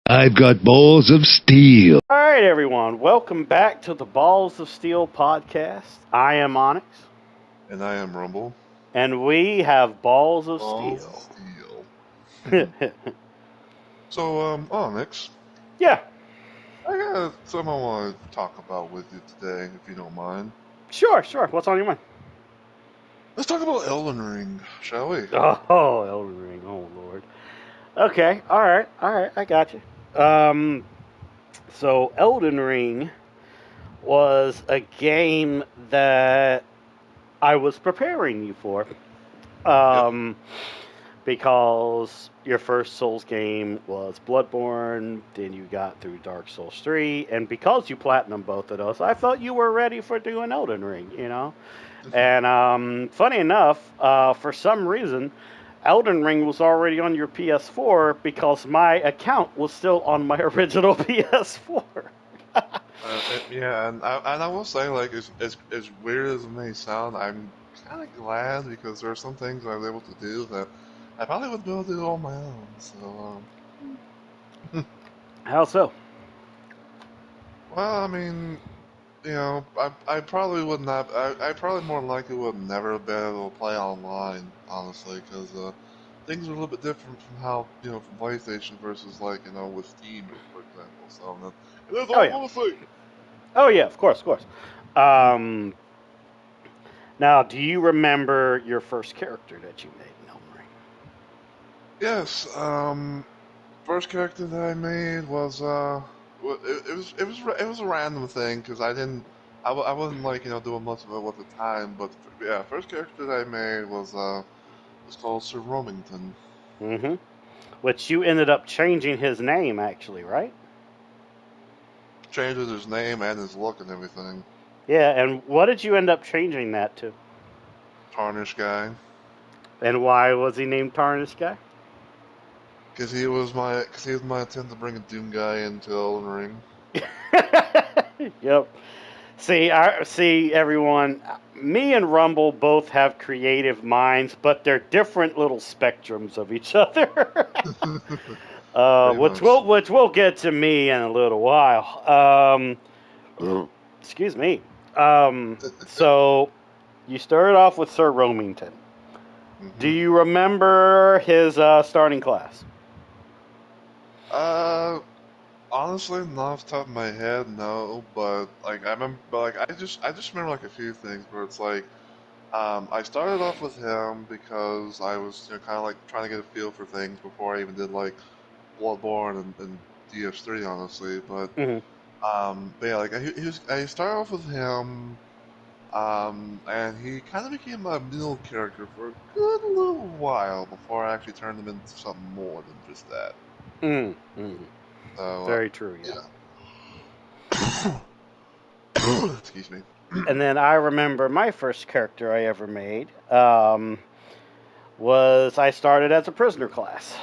I've got balls of steel. All right, everyone. Welcome back to the Balls of Steel podcast. I am Onyx. And I am Rumble. And we have Balls of Balls Steel. of Steel. So, Onyx. Yeah. I got something I want to talk about with you today, if you don't mind. Sure. What's on your mind? Let's talk about Elden Ring, shall we? Oh, Elden Ring. Oh, Lord. Okay. All right. I got you. So Elden Ring was a game that I was preparing you for. Because your first Souls game was Bloodborne, then you got through Dark Souls 3, and because you platinum both of those, I felt you were ready for doing Elden Ring, you know? And funny enough, for some reason, Elden Ring was already on your PS4 because my account was still on my original PS4. Yeah, and I will say, like, as weird as it may sound, I'm kind of glad because there are some things I was able to do that I probably wouldn't be able to do on my own. So, How so? well, I mean, you know, I probably would not. I probably more than likely would never have been able to play online, honestly, because things are a little bit different from how, from PlayStation versus, like, with Steam, for example. So it is all a thing. Oh yeah, of course. Now, do you remember your first character that you made in Elden Ring? Yes. First character that I made was it was a random thing because I wasn't, like, doing much of it at the time, but yeah, first character that I made was called Sir Romington. Mm-hmm. Which you ended up changing his name, actually, right? Changed his name and his look and everything. Yeah, and what did you end up changing that to? Tarnish guy. And why was he named Tarnish Guy? Because he was my attempt to bring a Doom guy into Elden Ring. Yep. See, everyone. Me and Rumble both have creative minds, but they're different little spectrums of each other. Which we'll get to me in a little while. Excuse me. So you started off with Sir Romington. Mm-hmm. Do you remember his starting class? Honestly, not off the top of my head, no. But like I remember, I just remember, like, a few things where it's like, I started off with him because I was, kind of like trying to get a feel for things before I even did, like, Bloodborne and DS3, honestly. But yeah, like I started off with him. And he kind of became my middle character for a good little while before I actually turned him into something more than just that. So, Very true, yeah. Excuse me. And then I remember my first character I ever made was I started as a prisoner class.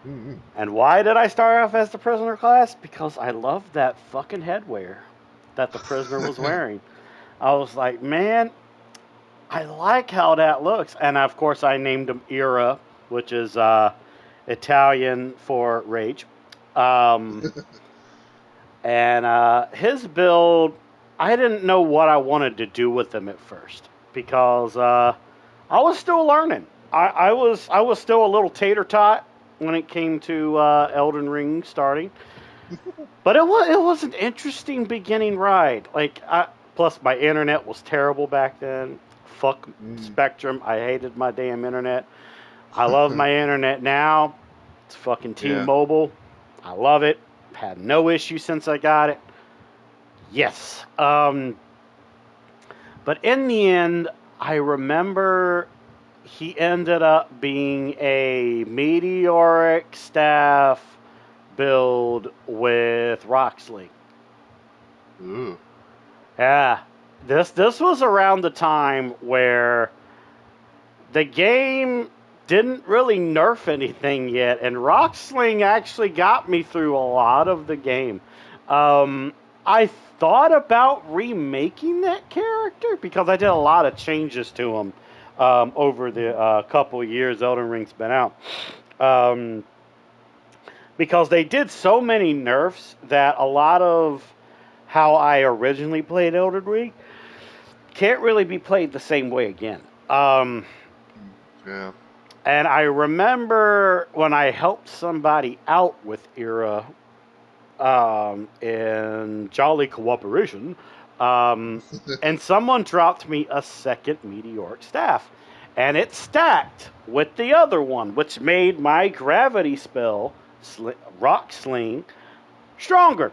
Mm-hmm. And why did I start off as the prisoner class? Because I loved that fucking headwear that the prisoner was wearing. I was like, man, I like how that looks. And of course, I named him Era, which is Italian for rage. And his build, I didn't know what I wanted to do with him at first because I was still learning. I was still a little tater tot when it came to Elden Ring starting, but it was an interesting beginning ride. Plus my internet was terrible back then. Fuck Spectrum. I hated my damn internet. I love my internet now. It's fucking T-Mobile. I love it. Had no issue since I got it. Yes. But in the end, I remember he ended up being a meteoric staff build with Roxley. Ooh. Yeah. This was around the time where the game didn't really nerf anything yet, and Rocksling actually got me through a lot of the game. I thought about remaking that character because I did a lot of changes to him over the couple of years Elden Ring's been out. because they did so many nerfs that a lot of how I originally played Elden Ring can't really be played the same way again. Yeah. And I remember when I helped somebody out with Era in Jolly Cooperation, and someone dropped me a second meteoric staff. And it stacked with the other one, which made my gravity spell, Rock Sling, stronger.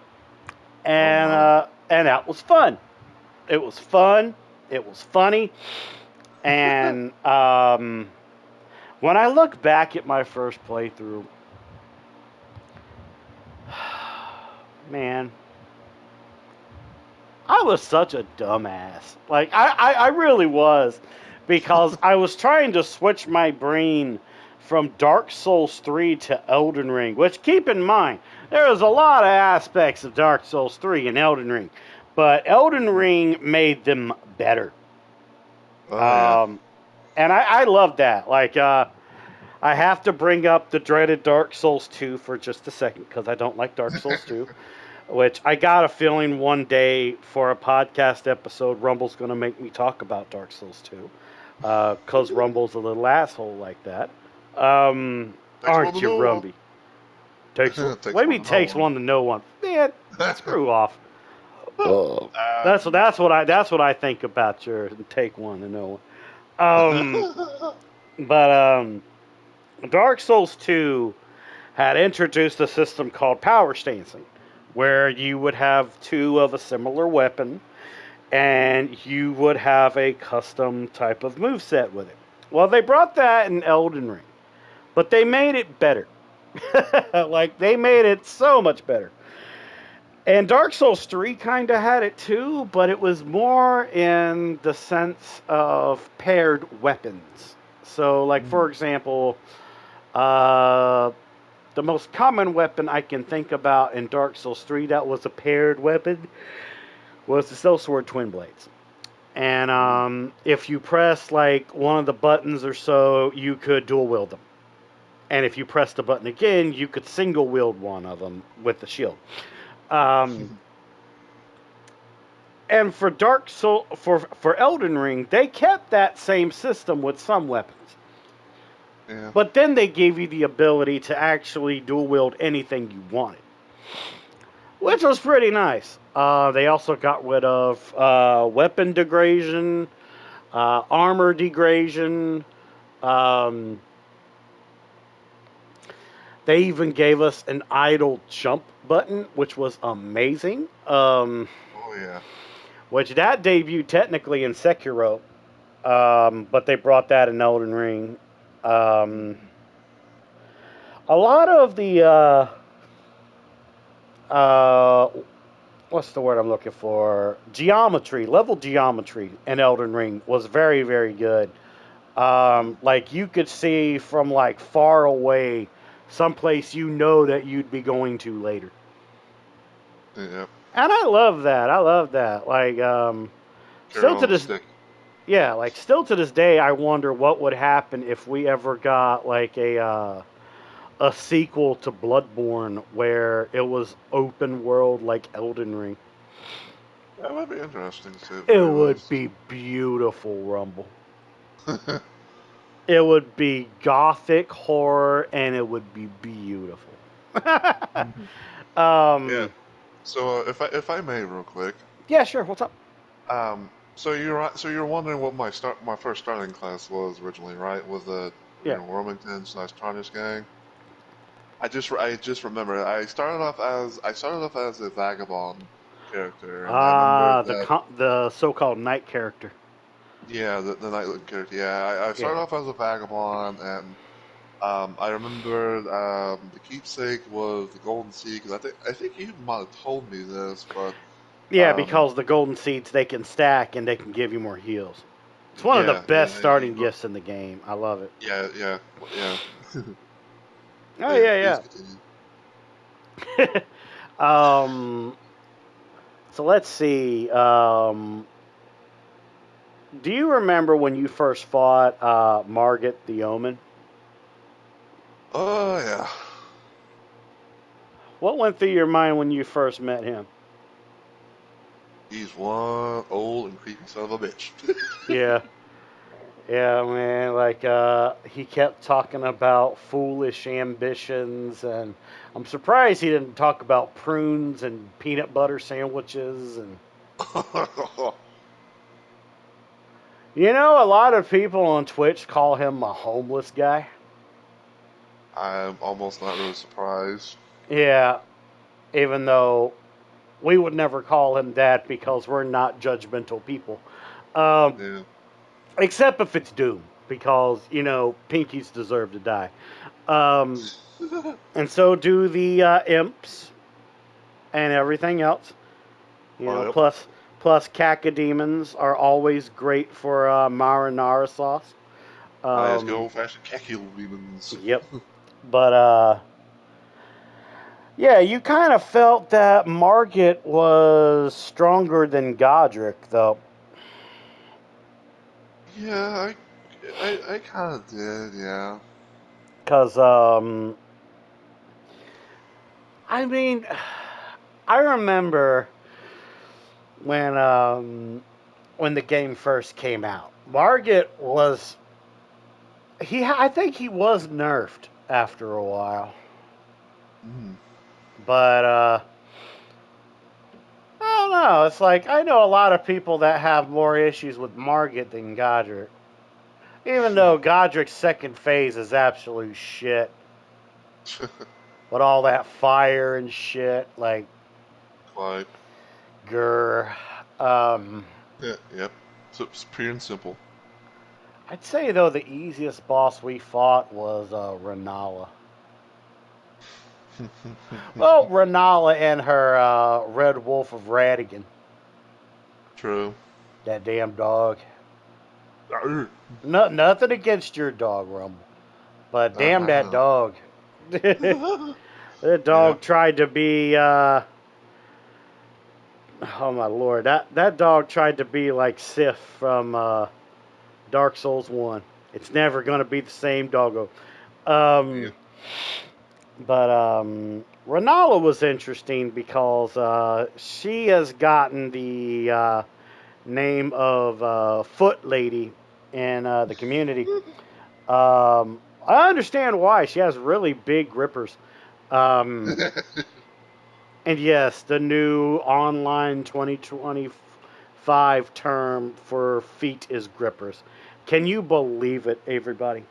And, and that was fun. It was fun. It was funny. And when I look back at my first playthrough, man, I was such a dumbass. Like, I really was. Because I was trying to switch my brain from Dark Souls 3 to Elden Ring. Which, keep in mind, there was a lot of aspects of Dark Souls 3 and Elden Ring. But Elden Ring made them better. And I love that. Like, I have to bring up the dreaded Dark Souls 2 for just a second. Because I don't like Dark Souls 2. Which I got a feeling one day for a podcast episode, Rumble's going to make me talk about Dark Souls 2. Because Rumble's a little asshole like that. Aren't you, Rumby? Takes what do you mean takes one to know one? Man, screw off. That's what I think about your take one to know one. But Dark Souls 2 had introduced a system called power stancing, where you would have two of a similar weapon, and you would have a custom type of moveset with it. Well, they brought that in Elden Ring, but they made it better. Like, they made it so much better. And Dark Souls 3 kind of had it too, but it was more in the sense of paired weapons. So, like, for example, the most common weapon I can think about in Dark Souls 3 that was a paired weapon was the Sellsword Twin Blades. And if you press, like, one of the buttons or so, you could dual wield them. And if you press the button again, you could single wield one of them with the shield. And for Dark Soul, for Elden Ring, they kept that same system with some weapons. Yeah. But then they gave you the ability to actually dual wield anything you wanted, which was pretty nice. They also got rid of weapon degradation, armor degradation. They even gave us an idle jump button, which was amazing. Oh yeah. Which that debuted technically in Sekiro, but they brought that in Elden Ring. A lot of the what's the word I'm looking for? Level geometry in Elden Ring was very, very good. Like, you could see from, like, far away someplace you know that you'd be going to later. Yeah. And I love that. Like, still to this, yeah, like, still to this day, I wonder what would happen if we ever got, like, a sequel to Bloodborne where it was open world like Elden Ring. That would be interesting too. It would be beautiful, Rumble. It would be gothic horror, and it would be beautiful. Yeah. So if I may, real quick. Yeah, sure. What's up? So you're wondering what my first starting class was originally, right? Was the Wilmington/Tarnish gang? I just remember I started off as a vagabond character. And The so-called knight character. Yeah, the knight character. Yeah, I started off as a vagabond, and I remember the keepsake was the golden seed. Because I think you might have told me this, but yeah, because the golden seeds, they can stack and they can give you more heals. It's one of the best starting gifts in the game. I love it. Yeah. Oh yeah. So let's see. Do you remember when you first fought Margit the Omen? Oh yeah. What went through your mind when you first met him? He's one old and creepy son of a bitch. Yeah. Yeah, man, like, he kept talking about foolish ambitions, and I'm surprised he didn't talk about prunes and peanut butter sandwiches, and, you know, a lot of people on Twitch call him a homeless guy. I'm almost not really surprised. Yeah, even though we would never call him that because we're not judgmental people. Um, Yeah. except if it's Doom, because, you know, pinkies deserve to die. Um, and so do the imps and everything else. You know, Yep. plus cacodemons are always great for marinara sauce. Nice, good Um, old-fashioned khaki demons. yep. But yeah, you kind of felt that Margit was stronger than Godric, though. Yeah, I kind of did, yeah. Because, I mean, I remember when the game first came out. Margit was I think he was nerfed after a while, Mm. but I don't know. It's like I know a lot of people that have more issues with Margit than Godric. Even though Godric's second phase is absolute shit. With all that fire and shit, like, Like, grr. Um, yeah, yep. So it's pure and simple. I'd say, though, the easiest boss we fought was Renala. Well, Renala and her Red Wolf of Radigan. True. That damn dog. Arr. No, nothing against your dog, Rumble. But damn I that know. dog. That Yeah. dog tried to be, oh my lord. That dog tried to be like Sif from Dark Souls 1. It's never going to be the same doggo. Yeah. Um, but Renala was interesting because she has gotten the name of Foot Lady in the community. I understand why. She has really big grippers. Um, and yes, the new online 2025 term for feet is grippers. Can you believe it, everybody?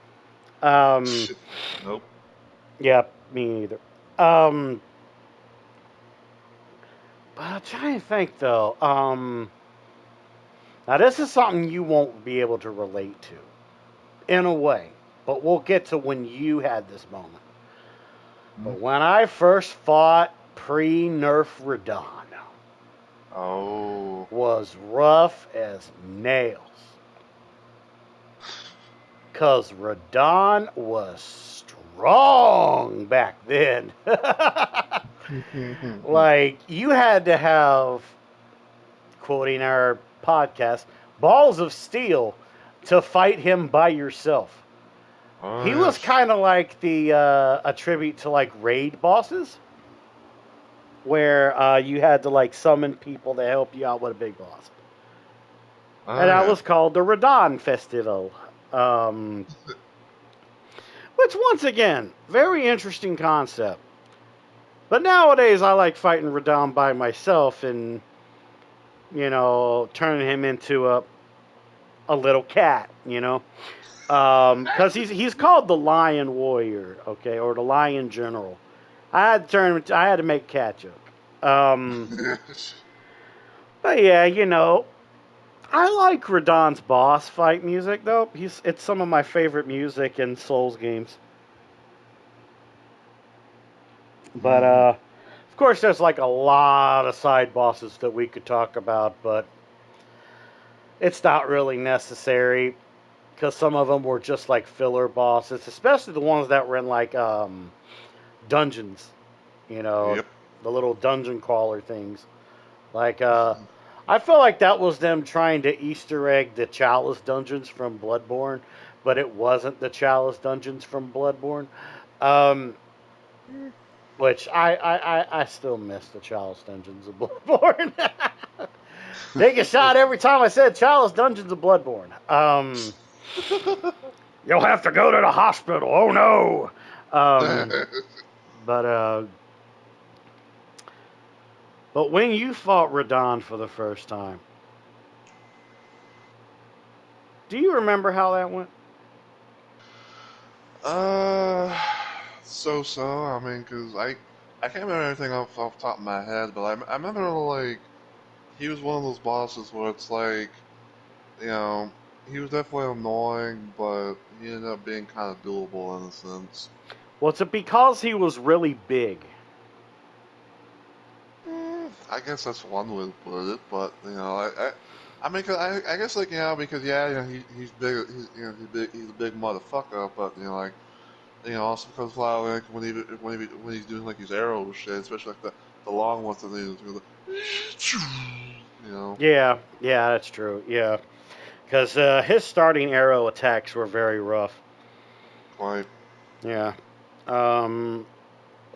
Um, Nope. yeah, me neither. Um, but I'm trying to think though. Now this is something you won't be able to relate to, in a way. But we'll get to when you had this moment. But when I first fought pre-nerf Radon, Oh. was rough as nails. Cause Radon was strong back then. Like you had to have, quoting our podcast, balls of steel to fight him by yourself. Oh, He was yes. kind of like the a tribute to like raid bosses, where you had to like summon people to help you out with a big boss, Oh, and that yeah. was called the Radon Festival. Which once again, very interesting concept. But nowadays, I like fighting Radon by myself and turning him into a little cat, because he's called the Lion Warrior, okay, or the Lion General. I had to make cat joke. But yeah, I like Radon's boss fight music though. It's some of my favorite music in Souls games. But of course, there's like a lot of side bosses that we could talk about, but it's not really necessary because some of them were just like filler bosses, especially the ones that were in like dungeons. You know, Yep. the little dungeon crawler things. Like I feel like that was them trying to Easter egg the Chalice dungeons from Bloodborne, but it wasn't the Chalice dungeons from Bloodborne. Um, Which I still miss the Chalice Dungeons of Bloodborne. Take a shot every time I said Chalice Dungeons of Bloodborne. You'll have to go to the hospital. Oh no. But but when you fought Radon for the first time, do you remember how that went? So. I mean, cause I can't remember anything off the top of my head, but I remember like he was one of those bosses where it's like, you know, he was definitely annoying, but he ended up being kind of doable in a sense. Was it because he was really big? I guess that's one way to put it, but you know, I mean, I guess like because yeah, he's big, he's a big motherfucker, but like also because a lot of like when he's doing like his arrow shit, especially like the long ones that Yeah, that's true. Yeah, because his starting arrow attacks were very rough. Quite. Yeah. Um,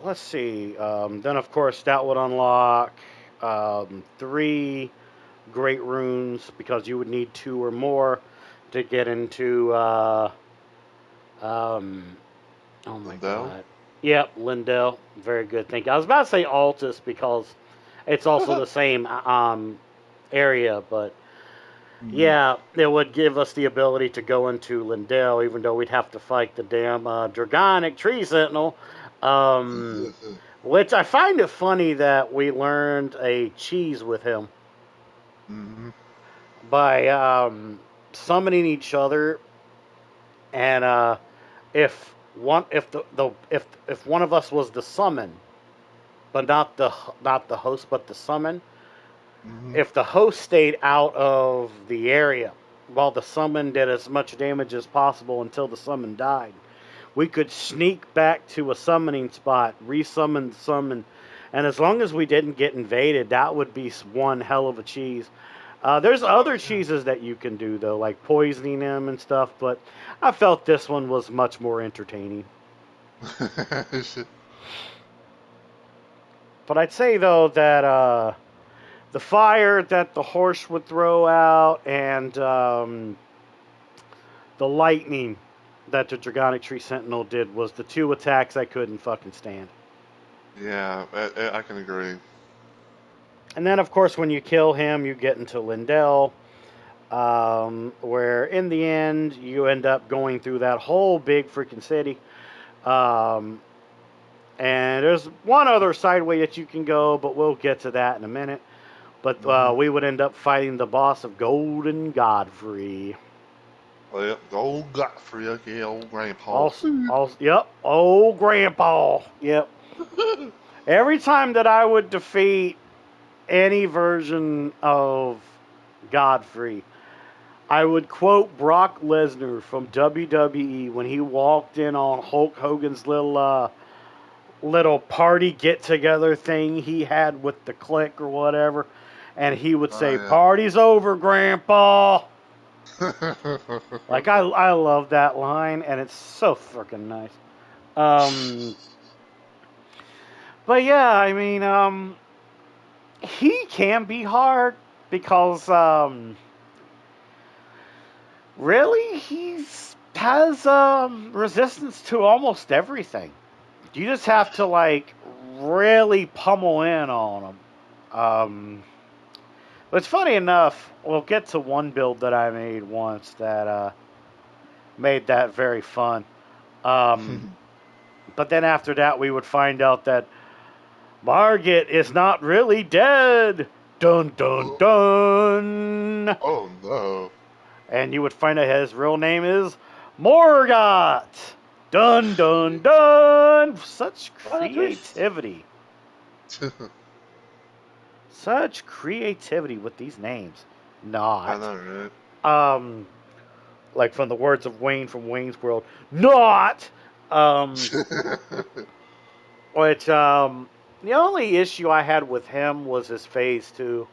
let's see. Then, of course, that would unlock 3 great runes because you would need 2 or more to get into. Um, oh my Lindell? god. Yep, Lindell. Very good. Thank you. I was about to say Altus because it's also the same area, but yeah, it would give us the ability to go into Lindell, even though we'd have to fight the damn Dragonic Tree Sentinel. Which I find it funny that we learned a cheese with him Mm-hmm. by summoning each other, and if one of us was the summon, but not the host, but the summon, Mm-hmm. if the host stayed out of the area while the summon did as much damage as possible until the summon died, we could sneak back to a summoning spot, resummon the summon, and as long as we didn't get invaded, that would be one hell of a cheese. There's other cheeses that you can do though, like poisoning them and stuff, but I felt this one was much more entertaining. But I'd say though that the fire that the horse would throw out and the lightning that the Dragonic Tree Sentinel did was the 2 attacks I couldn't fucking stand. Yeah, I can agree. And then, of course, when you kill him, you get into Lindell, where in the end, you end up going through that whole big freaking city. Um, and there's one other side way that you can go, but we'll get to that in a minute. But we would end up fighting the boss of Golden Godfrey. Oh, yep, old Godfrey, okay, old Grandpa. Yep, old Grandpa. Yep. Every time that I would defeat any version of Godfrey, I would quote Brock Lesnar from WWE when he walked in on Hulk Hogan's little party get together thing he had with the Clique or whatever, and he would say, Yeah. "Party's over, Grandpa." Like I love that line, and it's so freaking nice. But yeah, I mean, he can be hard because really has resistance to almost everything. You just have to like really pummel in on him. But it's funny enough. We'll get to one build that I made once that made that very fun. But then after that, we would find out that Margit is not really dead. Dun dun dun. Oh no. And you would find out his real name is Morgott. Dun dun dun. Such creativity. Such creativity with these names. Not. I know, right? Like from the words of Wayne from Wayne's World. Not. Which the only issue I had with him was his phase 2,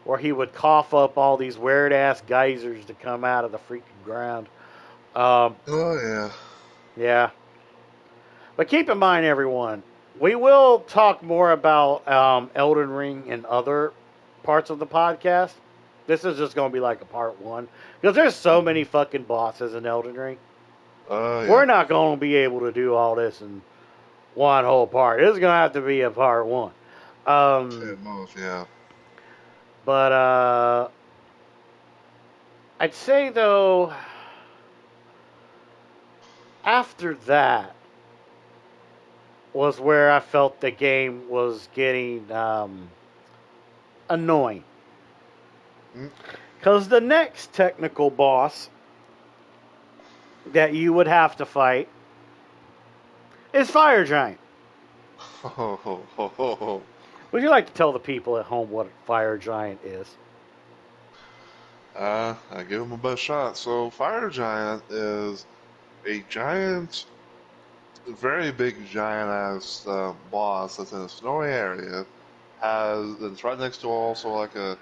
where he would cough up all these weird ass geysers to come out of the freaking ground. Oh yeah. Yeah. But keep in mind, everyone, We will talk more about Elden Ring and other parts of the podcast. This is just going to be like a part one because there's so many fucking bosses in Elden Ring. Yeah. We're not going to be able to do all this in one whole part. It's going to have to be a part one. At most, yeah. But I'd say though, after that was where I felt the game was getting annoying. Mm. Because the next technical boss that you would have to fight is Fire Giant. Ho, ho, ho, ho, ho. Would you like to tell the people at home what Fire Giant is? I give him a best shot. So, Fire Giant is a giant, very big giant ass boss that's in a snowy area. It's right next to also like a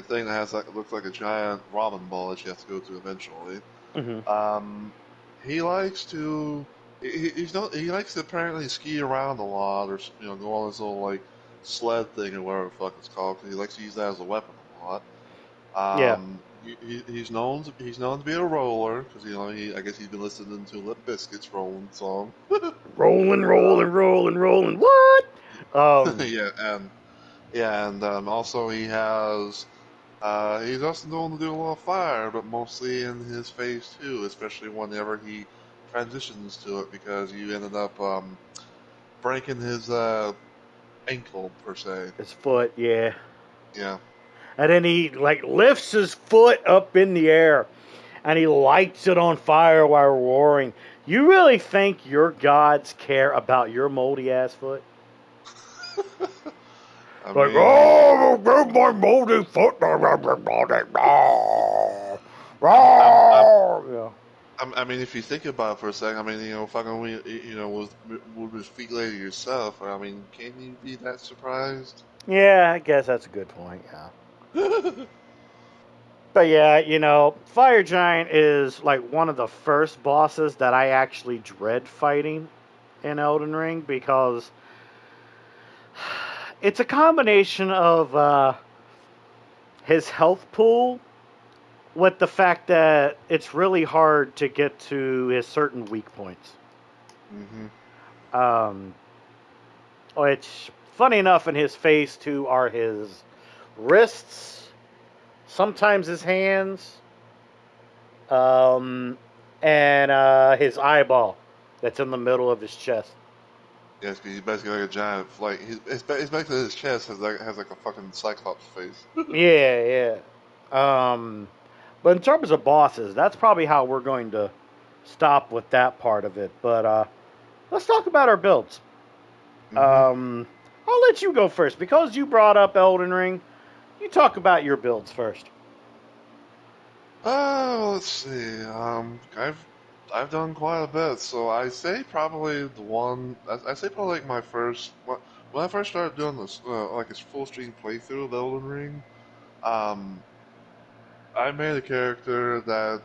thing that has like looks like a giant ramen ball that you have to go to eventually. Mm-hmm. Um, he likes to he likes to apparently ski around a lot or go on this little like sled thing or whatever the fuck it's called 'cause he likes to use that as a weapon a lot. Yeah. He's known to be a roller because I guess he's been listening to Limp Bizkit's Rolling song. Rolling, rolling, Um, rolling, rolling. What? Um, yeah, and also he's also known to do a lot of fire, but mostly in his phase two, especially whenever he transitions to it because you ended up breaking his ankle per se. his foot, yeah. Yeah. And then he like lifts his foot up in the air and he lights it on fire while roaring. You really think your gods care about your moldy ass foot? I Like, mean, oh, give my moldy foot. I'm, Yeah. I mean, if you think about it for a second, I mean, fucking, with his feet later yourself. I mean, can you be that surprised? Yeah, I guess that's a good point. Yeah. But yeah, Fire Giant is like one of the first bosses that I actually dread fighting in Elden Ring because it's a combination of his health pool with the fact that it's really hard to get to his certain weak points. hmm Um, which, funny enough, in his phase two are his wrists, sometimes his hands, um, and his eyeball that's in the middle of his chest. Yes, 'cause he's basically like a giant, like it's basically his chest has like a fucking cyclops face. Yeah, yeah. But in terms of bosses, that's probably how we're going to stop with that part of it. But let's talk about our builds. hmm Um, I'll let you go first because you brought up Elden Ring. You talk about your builds first. Let's see. I've done quite a bit, so I say probably the one. I say probably like my first. When I first started doing this, like this full stream playthrough of Elden Ring, um, I made a character that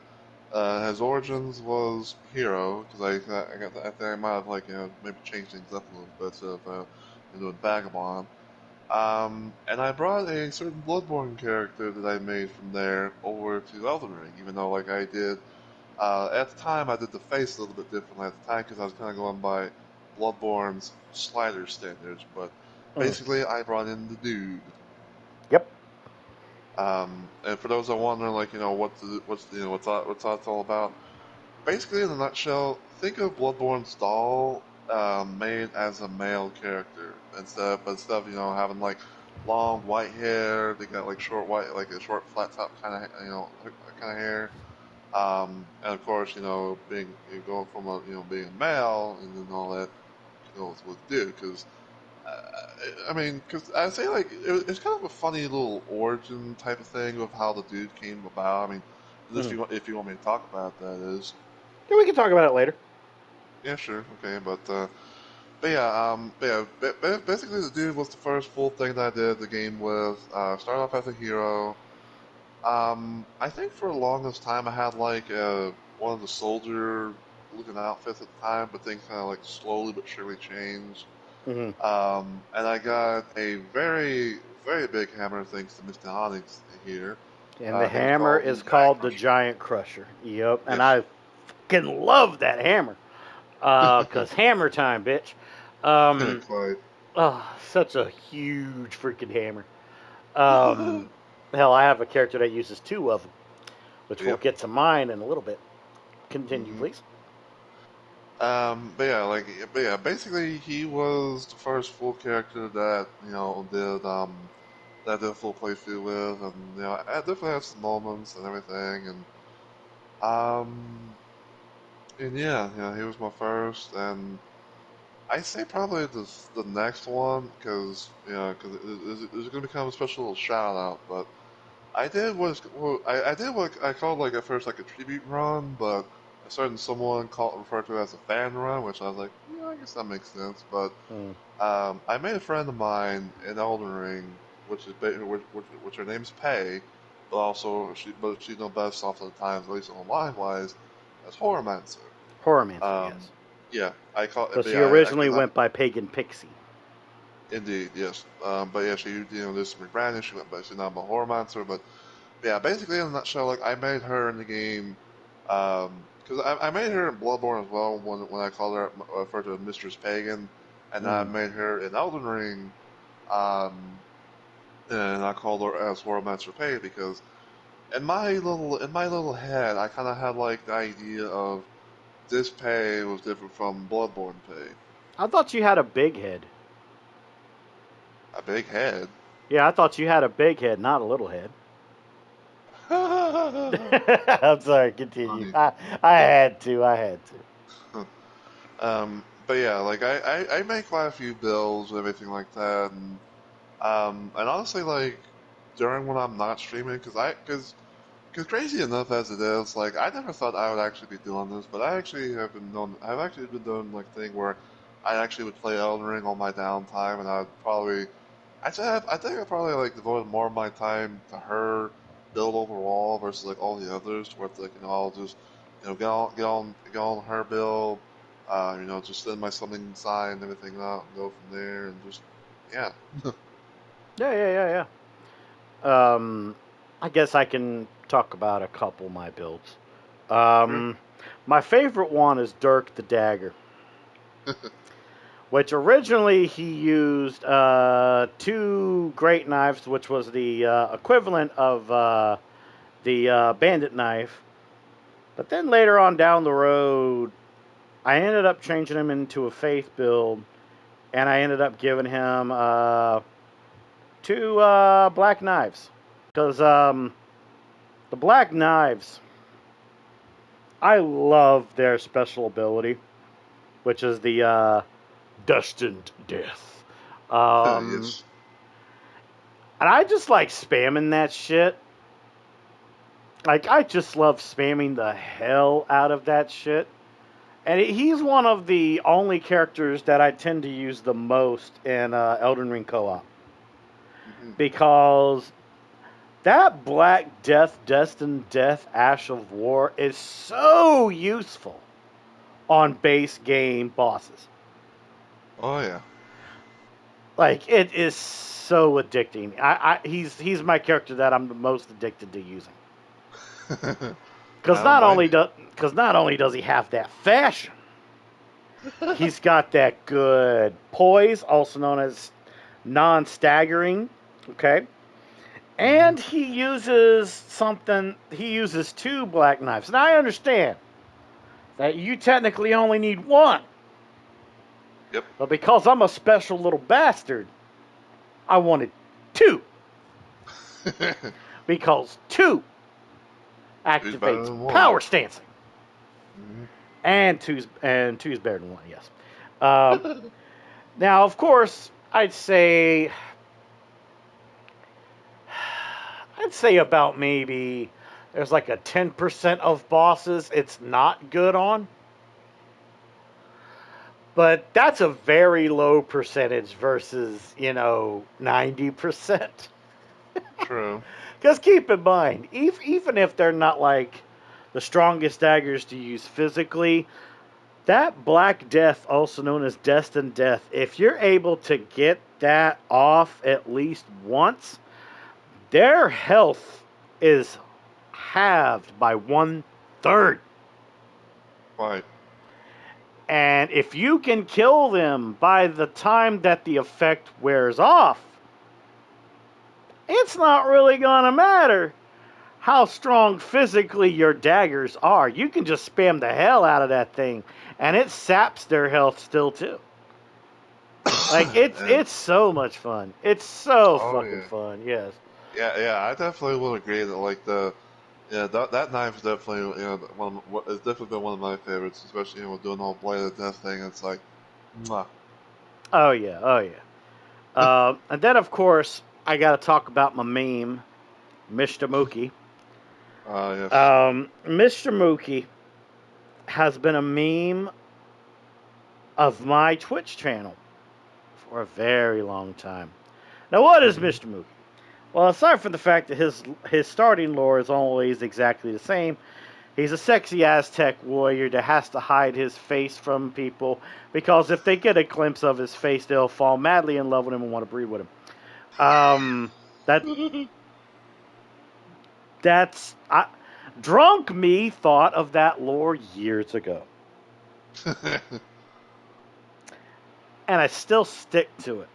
his origins was hero because I think I might have like maybe changed things up a little bit so into a vagabond. And I brought a certain Bloodborne character that I made from there over to Elden Ring, even though like I did at the time I did the face a little bit differently at the time because I was kind of going by Bloodborne's slider standards, but Mm. basically I brought in the dude. Yep. And for those that wonder, like what's that's all about. Basically, in a nutshell, think of Bloodborne's doll made as a male character instead of having like long white hair. They got like short white, like a short flat top kind of kind of hair. And of course, being going from being a male and then all that goes with dude because I mean, because I say like it's kind of a funny little origin type of thing of how the dude came about. I mean, Mm. if you want me to talk about that is Yeah, we can talk about it later. yeah, sure, okay, but basically the dude was the first full thing that I did the game with. Started off as a hero. I think for the longest time I had like one of the soldier looking outfits at the time, but things kind of like slowly but surely changed. Mm-hmm. And I got a very, very big hammer thanks to Mr. Onyx here. And the It was hammer called the is Giant called the Crusher. Giant Crusher. Yep, and Yes. I fucking love that hammer. Cause hammer time, bitch. Um, Quite. oh, such a huge freaking hammer. Um, hell, I have a character that uses two of them, which we'll Yep. get to mine in a little bit. Continue, hmm please. but yeah, basically he was the first full character that, that I did a full playthrough with, and, I definitely had some moments and everything, um, and yeah, he was my first, and I say probably the next one, because, it's going to become a special little shout out, but I did what I called like at first like a tribute run, but a certain someone referred to it as a fan run, which I was like, yeah, I guess that makes sense. But Mm. I made a friend of mine in Elden Ring, which her name's Pei, but also she's known best off of the times, at least online wise, as Horrormancer. Horrormancer, Um, yes. yeah, I call, Because but she yeah, I originally could not. went by Pagan Pixie. Indeed, yes. But yeah, this rebranding. She went by she's now a Horrormancer, but yeah, basically in a nutshell, like I made her in the game, because I made her in Bloodborne as well when I called her referred to as Mistress Pagan, and I Mm. made her in Elden Ring, um, and I called her as Horror Master Pay because in my little head I kind of had like the idea of this Pay was different from Bloodborne Pay. I thought you had a big head. A big head. Yeah, I thought you had a big head, not a little head. I'm sorry, continue. Funny. I had to. I had to. But yeah, like I make quite a few builds and everything like that, and honestly, like during when I'm not streaming, because crazy enough as it is, like I never thought I would actually be doing this, but I've actually been doing like thing where I actually would play Elden Ring on my downtime, and I think I probably like devoted more of my time to her build overall versus like all the others, where it's like I'll just get on her build, just send my summoning sign and everything out and go from there, and just yeah. Yeah, yeah, yeah, yeah. I guess I can talk about a couple of my builds. Sure. Um, my favorite one is Dirk the Dagger, which originally he used two great knives, which was the equivalent of the bandit knife. But then later on down the road, I ended up changing him into a faith build, and I ended up giving him two black knives. Because the black knives, I love their special ability, which is the destined death. Um, Yes. and I just like spamming that shit. Like, I just love spamming the hell out of that shit. And he's one of the only characters that I tend to use the most in Elden Ring co-op. hmm Because that Black Death, Destined Death, Ash of War is so useful on base game bosses. Oh yeah. Like, it is so addicting. He's my character that I'm the most addicted to using. I don't blame you. Because not only does he have that fashion, he's got that good poise, also known as non-staggering. Okay, hmm and he uses two black knives. And I understand that you technically only need one. Yep. But because I'm a special little bastard, I wanted two. Because two Who's better activates than one? power stancing. hmm And two's better than one, yes. Um, Now, of course, I'd say about maybe there's like a 10% of bosses it's not good on. But that's a very low percentage versus, 90%. True. Because keep in mind, even if they're not like the strongest daggers to use physically, That Black Death, also known as Destined Death, if you're able to get that off at least once, their health is halved by 1/3. Right. And if you can kill them by the time that the effect wears off, it's not really going to matter how strong physically your daggers are. You can just spam the hell out of that thing, and it saps their health still too. Like it's so much fun. It's so fucking fun. Yes. Yeah, I definitely will agree that like that knife is definitely it's definitely been one of my favorites, especially doing the whole blade of death thing. It's like, mwah. Oh yeah, oh yeah. And then of course I got to talk about my meme, Mr. Mookie. Yes. Mr. Mookie has been a meme of my Twitch channel for a very long time. Now, what is Mr. Mookie? Well, aside from the fact that his starting lore is always exactly the same, he's a sexy Aztec warrior that has to hide his face from people because if they get a glimpse of his face, they'll fall madly in love with him and want to breed with him. Drunk me thought of that lore years ago. And I still stick to it.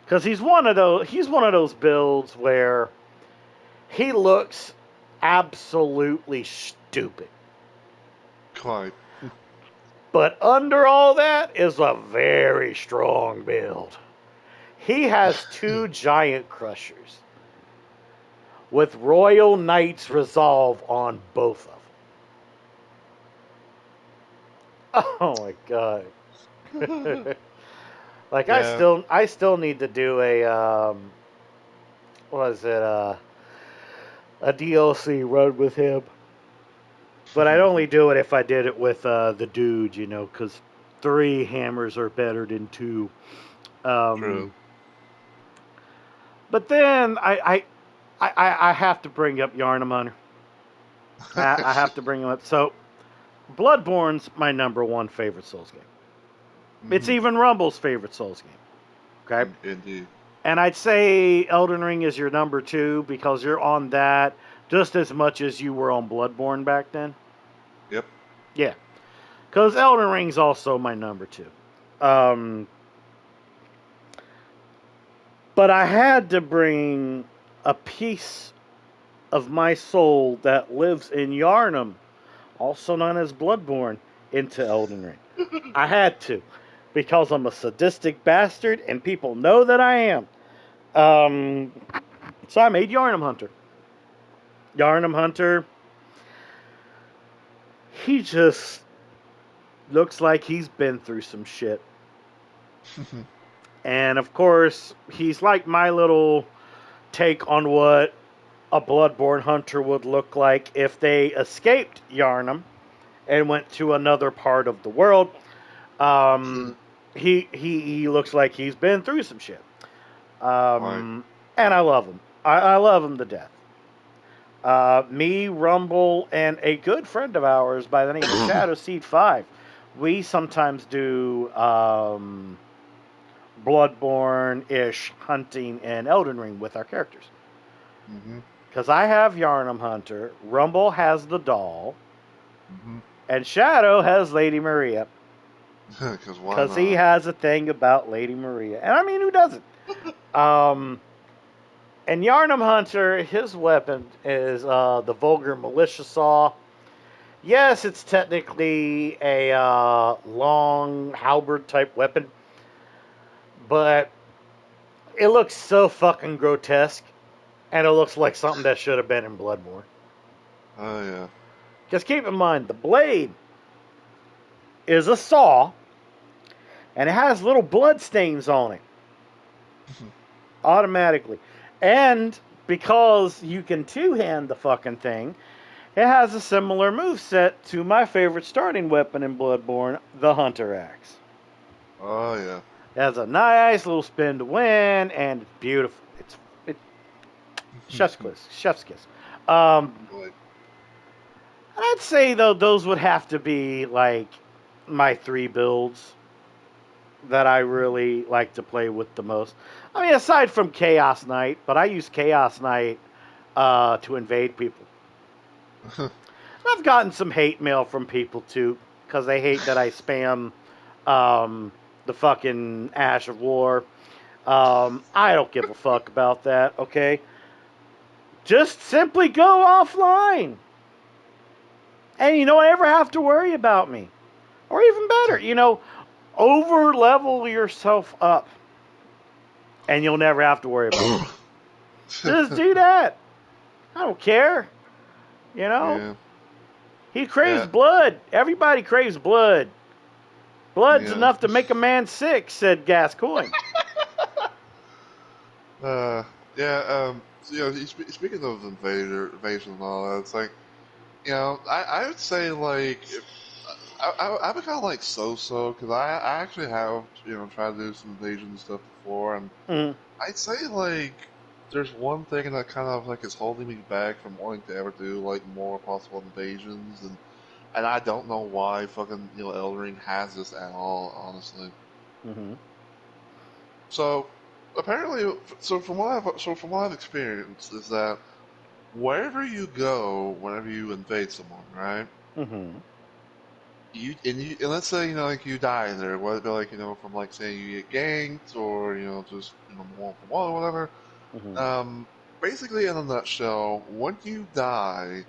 Because he's one of those builds where he looks absolutely stupid. Quite. But under all that is a very strong build. He has 2 giant crushers with Royal Knight's Resolve on both of them. Oh my god. Like yeah. I still need to do a a DLC run with him. But I'd only do it if I did it with the dude, because 3 hammers are better than 2. True. But then I have to bring up Yarnum Hunter. I have to bring him up. So Bloodborne's my number 1 favorite Souls game. It's even Rumble's favorite Souls game. Okay? Indeed. And I'd say Elden Ring is your number 2 because you're on that just as much as you were on Bloodborne back then. Yep. Yeah. Because Elden Ring's also my number 2. But I had to bring a piece of my soul that lives in Yarnum, also known as Bloodborne, into Elden Ring. I had to. Because I'm a sadistic bastard, and people know that I am. So I made Yarnum Hunter. Yarnum Hunter, he just looks like he's been through some shit. And of course, he's like my little take on what a Bloodborne hunter would look like if they escaped Yarnum and went to another part of the world. He looks like he's been through some shit. And I love him. I love him to death. Me, Rumble, and a good friend of ours by the name of ShadowSeed5, we sometimes do Bloodborne-ish hunting in Elden Ring with our characters. Because I have Yarnum Hunter, Rumble has the doll, and Shadow has Lady Maria. Because he has a thing about Lady Maria. And I mean, who doesn't? And Yarnum Hunter, his weapon is the Vulgar Militia Saw. Yes, it's technically a long halberd type weapon. But it looks so fucking grotesque. And it looks like something that should have been in Bloodborne. Oh, yeah. Just keep in mind, the blade is a saw. And it has little blood stains on it. Automatically. And because you can two-hand the fucking thing, it has a similar moveset to my favorite starting weapon in Bloodborne, the Hunter Axe. Oh, yeah. It has a nice little spin to win, and it's beautiful. It's chef's kiss. Chef's kiss. I'd say, though, those would have to be, like, my 3 builds that I really like to play with the most. I mean, aside from Chaos Knight, but I use Chaos Knight to invade people. I've gotten some hate mail from people too, because they hate that I spam the fucking Ash of War. I don't give a fuck about that, okay? Just simply go offline. And you don't ever have to worry about me. Or even better, over level yourself up. And you'll never have to worry about me. Just do that. I don't care. Yeah. He craves Yeah. blood. Everybody craves blood. Blood's Yeah. enough to make a man sick, said Gascoigne. Yeah. Speaking of invasion and all that, it's like, I would say like I've been kind of like so because I actually have tried to do some invasion stuff before, and Mm. I'd say like there's one thing that kind of like is holding me back from wanting to ever do like more possible invasions, and I don't know why fucking Elden Ring has this at all, honestly. Mm-hmm. So apparently, from what I've experienced is that wherever you go, whenever you invade someone, right? Mm-hmm. And let's say like you die there, whether it be like from like saying you get ganked or just one for one or whatever. Mm-hmm. Basically, in a nutshell, when you die,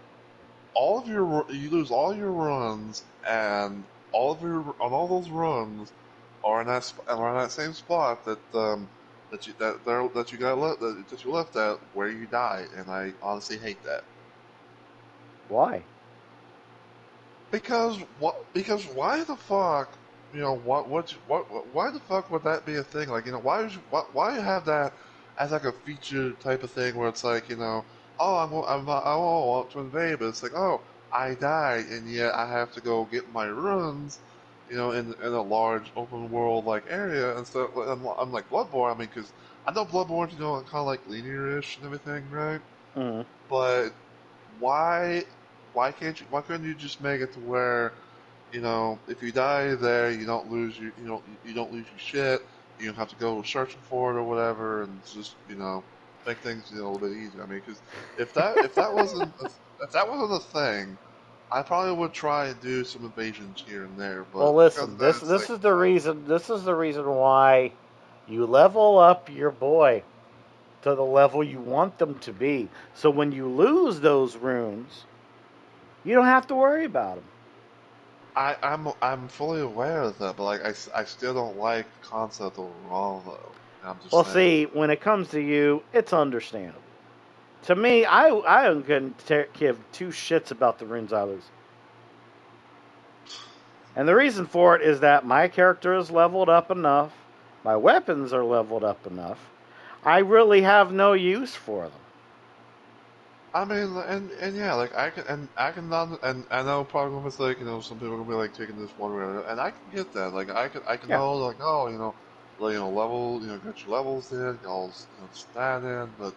you lose all your runs, and all those runs are in that same spot that you got left that you left at where you died, and I honestly hate that. Why? Because why the fuck why the fuck would that be a thing? Like why have that as like a feature type of thing where it's like oh I want to invade, but it's like, oh, I died and yet I have to go get my runs in a large open world like area, and so unlike Bloodborne. I mean, because I know Bloodborne's kind of like linear-ish and everything, right? Mm-hmm. But why why couldn't you just make it to where if you die there, you don't lose your shit. You don't have to go searching for it or whatever, and just make things a little bit easier. I mean, because if that wasn't a thing, I probably would try and do some invasions here and there. Well, But because listen. of that, This it's this like, is the reason. This is the reason why you level up your boy to the level you want them to be. So when you lose those runes, you don't have to worry about them. I'm fully aware of that, but like I still don't like the concept overall though. I'm just Well, saying. see, when it comes to you, it's understandable. To me, I couldn't give two shits about the runes I lose. And the reason for it is that my character is leveled up enough, my weapons are leveled up enough. I really have no use for them. I mean, and yeah, like I can not, and I know probably gonna be like, some people are gonna be like taking this one way or another, and I can get that. Like I can Yeah. know like, oh, level, get your levels in, all that in, but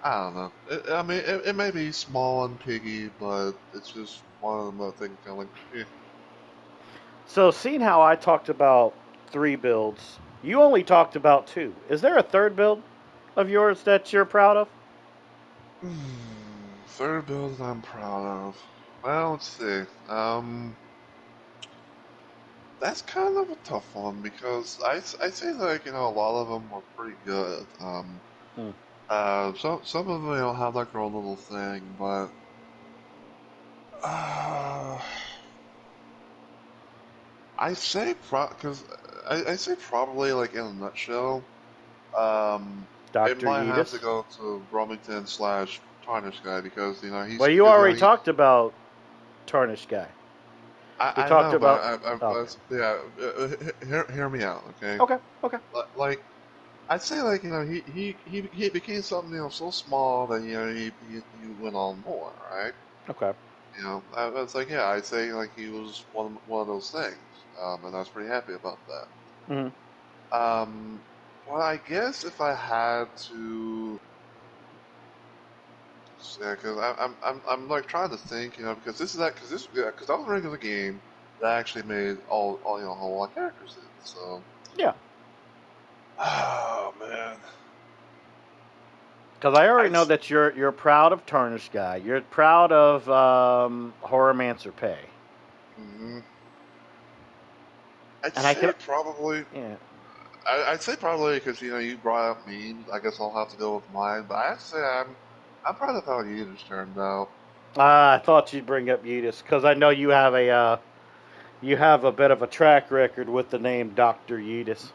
I don't know. I mean, it may be small and piggy, but it's just one of them things kind of like, So, seeing how I talked about 3 builds, you only talked about 2. Is there a third build of yours that you're proud of? third build that I'm proud of. Well, let's see. That's kind of a tough one because I say like a lot of them are pretty good. Hmm. Some of them have like their own little thing, but uh, because I say probably like in a nutshell, it Dr. might have Yeetus? to go to Bromington slash Tarnish guy because Well, he's you because already he talked about Tarnished Guy. We I talked know, about. but Okay. yeah, hear me out, okay? Okay. Okay. Like I'd say like he became something so small that he went on more, right? Okay. It's like, yeah, I'd say like he was one of those things, and I was pretty happy about that. Hmm. Um, well, I guess if I had to, yeah, because I'm like trying to think, because this is that because this yeah, because Elden Ring is a game. that actually made all a whole lot of characters in. So Yeah. oh man. Because I already I'd, know that you're proud of Tarnished Guy. You're proud of Horrormancer Pay. mm-hmm. I'd And I say can, probably. yeah. I'd say probably because you brought up memes. I guess I'll have to go with mine. But I'd say I'm proud of how Yeeters turned out. I thought you'd bring up Yudis because I know you have a bit of a track record with the name Doctor Yudis.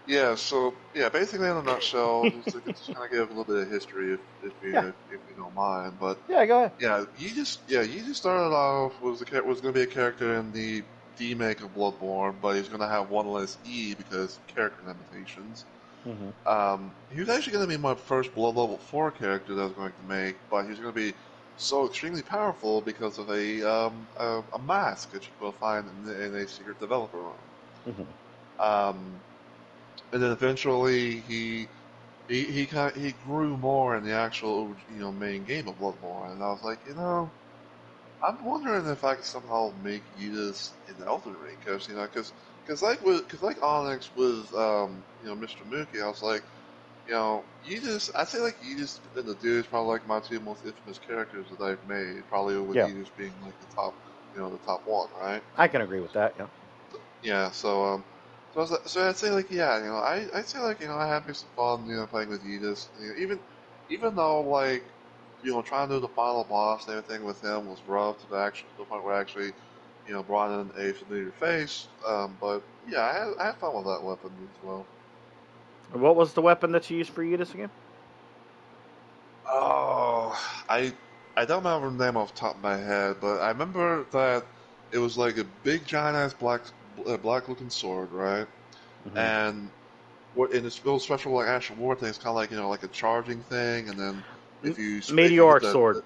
Yeah. So yeah, basically in a nutshell, just kind of give a little bit of history Yeah. if you don't mind. But Yeah, go ahead. you just started off was going to be a character in the remake of Bloodborne, but he's going to have one less E because character limitations. Mm-hmm. He was actually going to be my first Blood Level 4 character that I was going to make, but he's going to be so extremely powerful because of a mask that you will find in a secret developer room. Mm-hmm. Um, and then eventually he grew more in the actual main game of Bloodborne, and I was like, I'm wondering if I could somehow make Yidis in Elden Ring, because like Onyx with Mr. Mookie, I was like, I say like Yidis and the Dude is probably like my two most infamous characters that I've made, probably with Yeah, Yidis being like the top one, right? I can agree with that. Yeah. Yeah, so I'd say like yeah, I'd say like I had me some fun playing with Yidis, even though like trying to do the final boss and everything with him was rough to the point where I actually brought in a familiar face, but yeah, I had fun with that weapon as well. What was the weapon that you used for Yudis again? Oh, I don't remember the name off the top of my head, but I remember that it was like a big giant ass black looking sword, right? Mm-hmm. And what in this real special like action war thing, it's kind of like like a charging thing, and then if you hit Meteoric sword.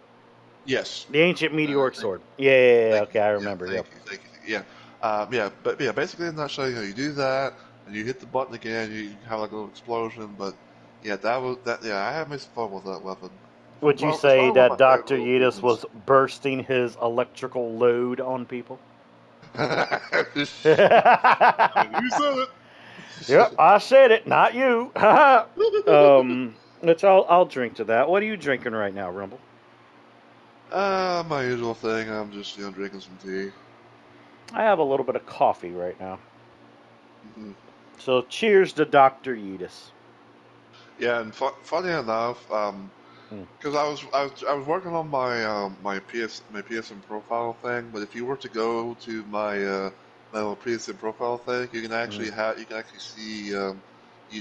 yes, The ancient meteoric sword. Yeah, yeah, yeah. thank Okay, you, I yeah, remember. Yep. thank you, yeah, but yeah, basically in a nutshell, you do that and you hit the button again, you have like a little explosion, but yeah, yeah, I had my fun with that weapon. Would you It's say probably one that of my favorite Doctor little Yudis achievements. was bursting his electrical load on people? You said Yep, I said it, not you. it. Which I'll drink to that. What are you drinking right now, Rumble? My usual thing. I'm just drinking some tea. I have a little bit of coffee right now. Hmm. So cheers to Doctor Yudis. Yeah, and funny enough, Mm. because I was working on my PSN profile thing, but if you were to go to my little PSN profile thing, Mm. you can actually see you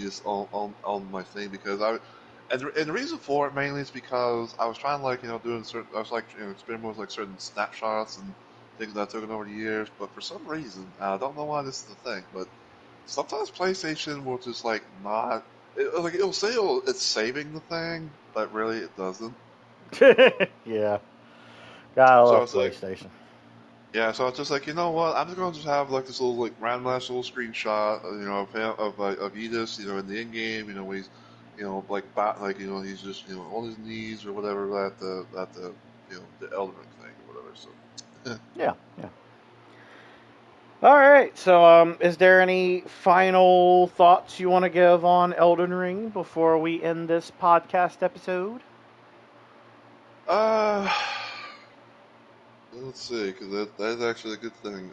just on my thing because and the reason for it mainly is because I was trying like doing certain I was like experimenting with like certain snapshots and things that I took over the years, but for some reason I don't know why this is the thing, but sometimes PlayStation will just like not like it'll say it's saving the thing, but really it doesn't. Yeah, gotta So love it's like, PlayStation. yeah, so it's just like, you know what? I'm just gonna just have like this little like random ass little screenshot, of him of Edis, in the in game, where he's, like he's just on his knees or whatever at the the Elden Ring thing or whatever. So Yeah, yeah. All right. So, is there any final thoughts you want to give on Elden Ring before we end this podcast episode? uh, let's see, because that's actually a good thing.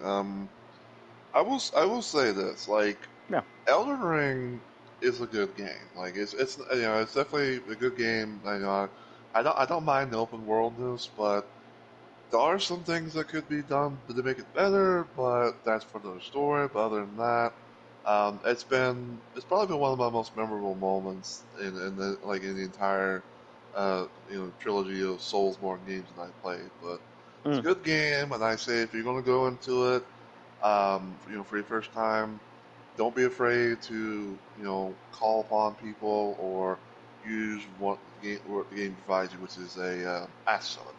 I will say this, like Yeah. Elden Ring is a good game. Like it's it's definitely a good game. I don't mind the open worldness, but there are some things that could be done to make it better. But that's for another story. But other than that, it's probably been one of my most memorable moments in the entire trilogy of Soulsborne games that I played. But it's a Mm. good game, and I say if you're gonna go into it, for your first time, don't be afraid to call upon people or use what the game provides you, which is a ash summon.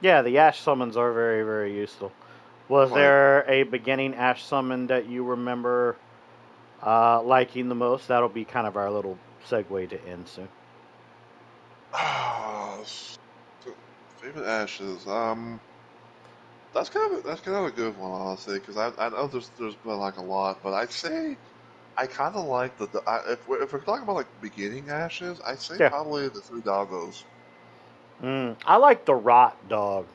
Yeah, the Ash summons are very, very useful. Was Like, there a beginning Ash summon that you remember liking the most? That'll be kind of our little segue to end soon. ah, favorite ashes. that's kind of a good one, honestly, because I know there's been like a lot, but I'd say I kind of like if we're talking about like beginning ashes, I'd say Yeah. probably the three doggos. I like the rot dog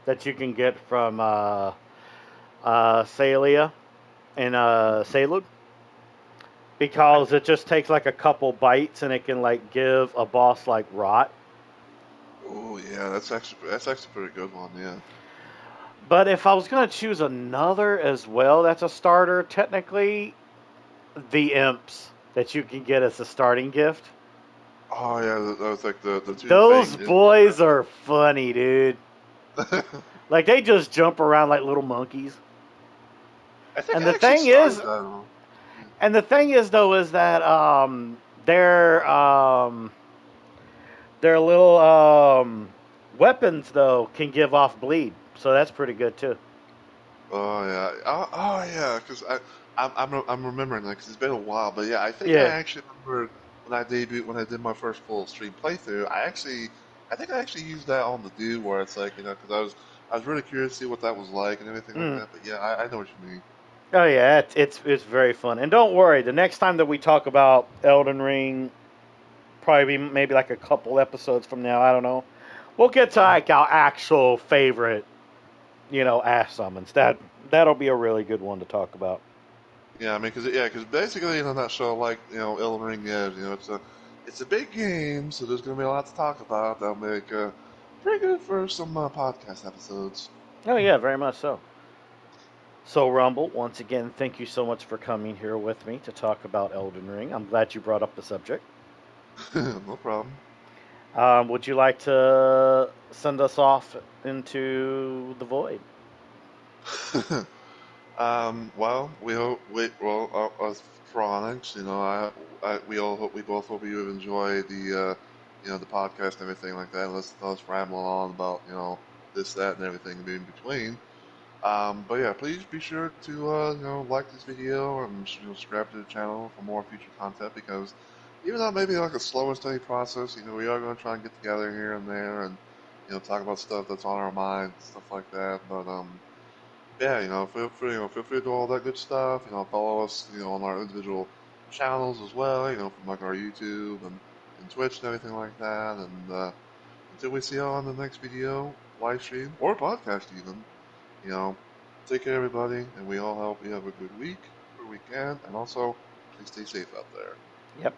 that you can get from Salia and Salud because it just takes like a couple bites and it can like give a boss like rot. Oh yeah, that's actually a pretty good one. Yeah. But if I was gonna choose another as well, that's a starter. Technically, the imps that you can get as a starting gift. Oh yeah, that was like the two Those fang imps. boys are funny, dude. Right? Like they just jump around like little monkeys. I think And I the actually thing started is, that one. and the thing is though, is that their little weapons though can give off bleed, so that's pretty good too. Oh yeah, oh yeah, because I'm remembering that because it's been a while, but yeah, I think I Yeah. actually remembered when I did my first full stream playthrough. I think I actually used that on the dude where it's like because I was really curious to see what that was like and everything like Mm. that. But yeah, I know what you mean. Oh yeah, it's very fun. And don't worry, the next time that we talk about Elden Ring, probably maybe like a couple episodes from now, I don't know. We'll get to like our actual favorite, ash summons. That'll be a really good one to talk about. Yeah, I mean, because basically in a nutshell, like Elden Ring is, it's a big game, so there's gonna be a lot to talk about. That'll make pretty good for some podcast episodes. Oh yeah, very much so. So Rumble, once again, thank you so much for coming here with me to talk about Elden Ring. I'm glad you brought up the subject. No problem. Would you like to send us off into the void? Well, we hope as for Onyx, we all hope we both hope you have enjoyed the podcast and everything like that. Listen to us rambling on about this, that, and everything in between. But yeah, please be sure to like this video and subscribe to the channel for more future content because even though it may be like a slow and steady process, we are going to try and get together here and there and talk about stuff that's on our minds, stuff like that. But yeah, feel free to do all that good stuff. Follow us, on our individual channels as well. From like our YouTube and Twitch and everything like that. And until we see you on the next video, live stream or podcast even. You know, take care, everybody, and we all hope you have a good week or weekend, and also please stay safe out there. Yep.